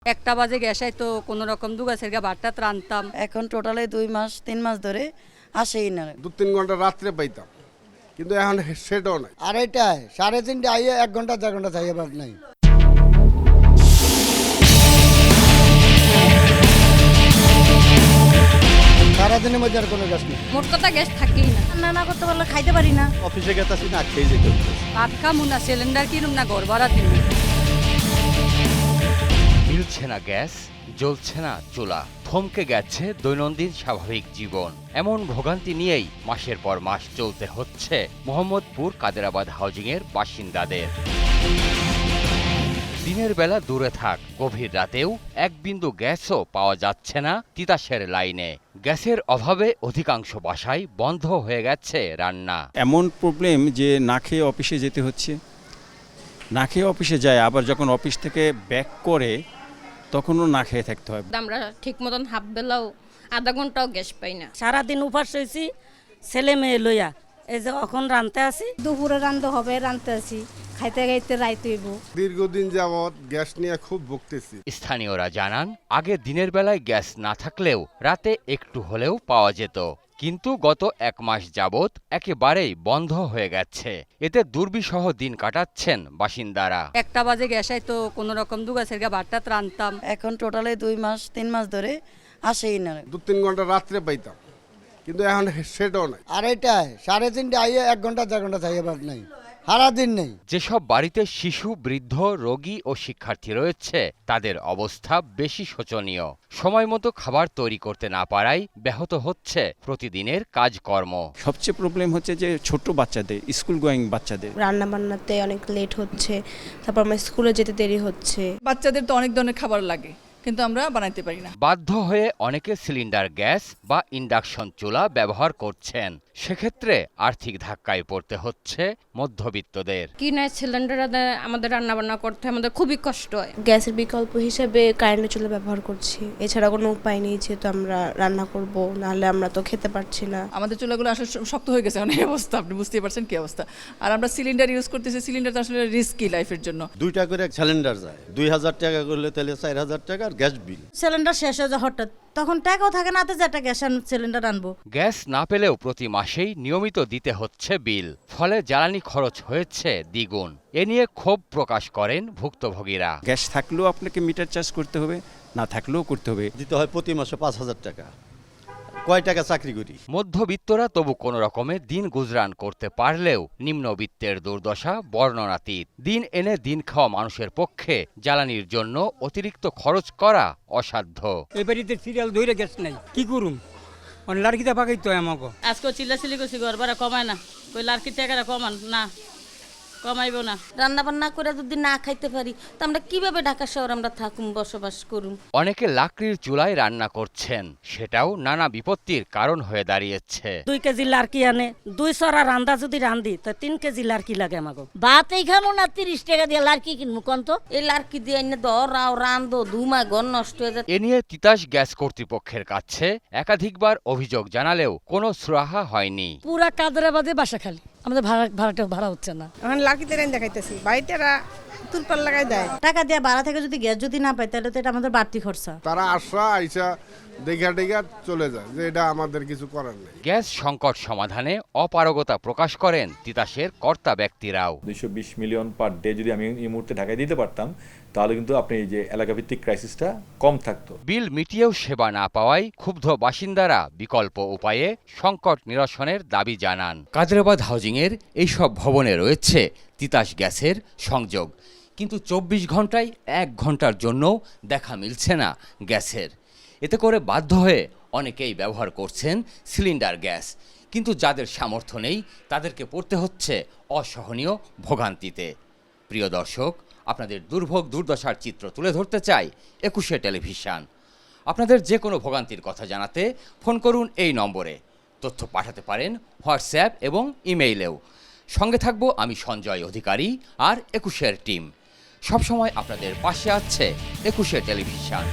1টা বাজে গ্যাস আইতো কোনো রকম দুগাছের গা ভাতটা রান্তাম। এখন টোটালে 2 মাস 3 মাস ধরে আসেই না। 2-3 ঘন্টা রাত্রে পাইতাম, কিন্তু এখন সেটাও নাই। আড়াইটায় 3:30 আইয়ে 1 ঘন্টা 4 ঘন্টা চাইয়ে বাদ নাই। সারাদিনের মধ্যে আর কোনো গ্যাস নেই। মোট কথা গ্যাস থাকেই না। রান্না করতে পারলে খাইতে পারি না। অফিসে গেতাছি না খেয়ে যেতে হচ্ছে। ভাত খামু না, সিলিন্ডার কিনুম না, ঘর ভাড়া দিন। মিলছে না গ্যাস, জ্বলছে না চুলা, থমকে গেছে দৈনন্দিন স্বাভাবিক জীবন। এমন ভোগান্তি নিয়েই মাসের পর মাস চলতে হচ্ছে মোহাম্মদপুর কাদেরাবাদ হাউজিংয়ের বাসিন্দাদের। দিনের বেলা দূরে থাক, গভীর রাতেও এক বিন্দু গ্যাসও পাওয়া যাচ্ছে না তিতাসের লাইনে। গ্যাসের অভাবে অধিকাংশ বাসায় বন্ধ হয়ে গেছে রান্না। এমন প্রবলেম যে না খেয়ে অফিসে যেতে হচ্ছে, না খেয়ে অফিসে যায়, আবার যখন অফিস থেকে ব্যাক করে তখনও না খেয়ে থাকতে হয়। আমরা ঠিক মতন হাফ বেলাও আধা ঘন্টাও গ্যাস পাই না। সারাদিন উপাস হয়েছি ছেলে মেয়ে লইয়া, এই যে এখন রানতে আসি। দুপুরে রান্ধতে হবে, রান্ধতে আছি, খাইতে খাইতে রাইত হইব। দীর্ঘদিন যাবৎ গ্যাস নিয়ে খুব ভুগতেছি। স্থানীয়রা জানান, আগে দিনের বেলায় গ্যাস না থাকলেও রাতে একটু হলেও পাওয়া যেত, কিন্তু গত 1 মাস যাবৎ একেবারেই বন্ধ হয়ে গেছে। এতে দুর্বিষহ দিন কাটাচ্ছেন বাসিন্দারা। 1টা বাজে গ্যাস আইতো কোনো রকম দুগাছের গা ভাতটা রান্তাম। এখন টোটালে 2 মাস 3 মাস ধরে আসেই না। 2-3 ঘন্টা রাত্রে পাইতাম, কিন্তু এখন সেটাও নাই। আড়াইটায় 3:30 আইয়ে 1 ঘন্টা 4 ঘন্টা চাইয়ে বাদ নাই। সারাদিন নেই। যেসব বাড়িতে শিশু, বৃদ্ধ, রোগী ও শিক্ষার্থী রয়েছে তাদের অবস্থা বেশি শোচনীয়। সময় মতো খাবার তৈরি করতে না পারায় ব্যাহত হচ্ছে প্রতিদিনের কাজকর্ম। সবচেয়ে প্রবলেম হচ্ছে যে ছোট বাচ্চাদের, স্কুল গোয়িং বাচ্চাদের রান্না বান্নাতে অনেক লেট হচ্ছে, তারপর আমার স্কুলে যেতে দেরি হচ্ছে। বাচ্চাদের তো অনেক ধরনের খাবার লাগে, কিন্তু আমরা বানাইতে পারি না। বাধ্য হয়ে অনেকে সিলিন্ডার গ্যাস বা ইন্ডাকশন চুলা ব্যবহার করছেন। সেক্ষেত্রে আর্থিক ধাক্কায় পড়তে হচ্ছে মধ্যবিত্তদের। কিনা সিলিন্ডার আমাদের রান্না বান্না করতে আমাদের খুবই কষ্ট হয়। গ্যাসের বিকল্প হিসেবে কারেন্টের চুলা ব্যবহার করছি, এছাড়া কোনো উপায় নেই, যেহেতু আমরা রান্না করব, নাহলে আমরা তো খেতে পারছি না। আমাদের চুলাগুলো আসলে শক্ত হয়ে গেছে অনেক অবস্থা, আপনি বুঝতেই পারছেন কি অবস্থা। আর আমরা সিলিন্ডার ইউজ করতেছি, সিলিন্ডার তো আসলে রিস্কি লাইফের জন্য। 2টা করে সিলিন্ডার যায়, 2000 টাকা করলে তাহলে 4000 টাকা আর গ্যাস বিল। সিলিন্ডার শেষ হয়ে যায় হঠাৎ, তখন টাকাও থাকে না, যে একটা গ্যাস সিলিন্ডার আনবো। গ্যাস না পেলেও প্রতি মাসেই নিয়মিত দিতে হচ্ছে বিল, ফলে জ্বালানি খরচ হয়েছে দ্বিগুণ। এ নিয়ে ক্ষোভ প্রকাশ করেন ভুক্তভোগীরা। গ্যাস থাকলেও আপনাকে মিটার চার্জ করতে হবে, না থাকলেও করতে হবে। দিতে হয় প্রতি মাসে 5000 টাকা। কয় টাকা চাকরি করি? মধ্যবিত্তরা তবু কোনো রকমে দিন গুজরান করতে পারলেও নিম্নবিত্তের দুর্দশা বর্ণনাতীত। দিন এনে দিন খাওয়া মানুষের পক্ষে জ্বালানির জন্য অতিরিক্ত খরচ করা অসাধ্য। এই বাড়িতে সিরিয়াল ধরে গ্যাস নাই, কি করুম? লাড়কিটা পাকাইতে হয় আমাকে। আজকে চিল্লাচিল্লি করছি, ঘর ভাড়া কমায় না, ওই লাড়কি টাকাটা কমান না, কমাইব না। রান্না বান্না করে যদি না খাইতে পারি তো আমরা কিভাবে ঢাকা শহর আমরা থাকুম, বসবাস করুম? অনেকে লাকড়ির চুলায় রান্না করছেন, সেটাও নানা বিপত্তির কারণ হয়ে দাঁড়িয়েছে। 2 কেজি লাড়কি আনে, 2 সরা রান্দা যদি রান্ধি তো 3 কেজি লাড়কি লাগে আমাকে। ভাত এই খামো না 30 টাকা দিয়ে লাড়কি কিনবো কোন তো? এই লাড়কি দিয়ে এনে ধরাও রান্ধো, ধুমা ঘর নষ্ট হয়ে যায়। এ নিয়ে তিতাস গ্যাস কর্তৃপক্ষের কাছে একাধিকবার অভিযোগ জানালেও কোনো সুরাহা হয়নি। পুরা কাদেরাবাদে বাসা খালি, আমাদের ভাড়া হচ্ছে না। এখন লাকিতে রেন দেখাইতেছি, বাড়িটারা তুলপাল লাগাই দেয়। টাকা দিয়ে ভাড়া থেকে যদি গ্যাস যদি না পাই তাহলে তো এটা আমাদের বাড়তি খরচা। তারা আইসা দেখা চলে যায়, যে এটা আমাদের কিছু করার নেই। গ্যাস সংকট সমাধানে অপারগতা প্রকাশ করেন তিতাসের কর্তা ব্যক্তিরাও। 220 মিলিয়ন পার ডে যদি আমি এই মুহূর্তে ঢাকায় দিতে পারতাম, তাহলে কিন্তু আপনি এই যে এলাকাভিত্তিক ক্রাইসিসটা কম থাকতো। বিল মিটিয়েও সেবা না পাওয়ায় ক্ষুব্ধ বাসিন্দারা বিকল্প উপায়ে সংকট নিরসনের দাবি জানান। কাদেরাবাদ হাউজিংয়ের এইসব ভবনে রয়েছে তিতাস গ্যাসের সংযোগ, কিন্তু 24 ঘন্টায় 1 ঘন্টার জন্য দেখা মিলছে না গ্যাসের। এতে করে বাধ্য হয়ে অনেকেই ব্যবহার করছেন সিলিন্ডার গ্যাস, কিন্তু যাদের সামর্থ্য নেই তাদেরকে পড়তে হচ্ছে অসহনীয় ভোগান্তিতে। প্রিয় দর্শক, আপনাদের দুর্ভোগ দুর্দশার চিত্র তুলে ধরতে চাই 21শে টেলিভিশন। আপনাদের যে কোনো ভোগান্তির কথা জানাতে ফোন করুন এই নম্বরে। তথ্য পাঠাতে পারেন হোয়াটসঅ্যাপ এবং ইমেইলেও। সঙ্গে থাকবো আমি সঞ্জয় অধিকারী আর 21শের টিম। সবসময় আপনাদের পাশে আছে 21শে টেলিভিশন।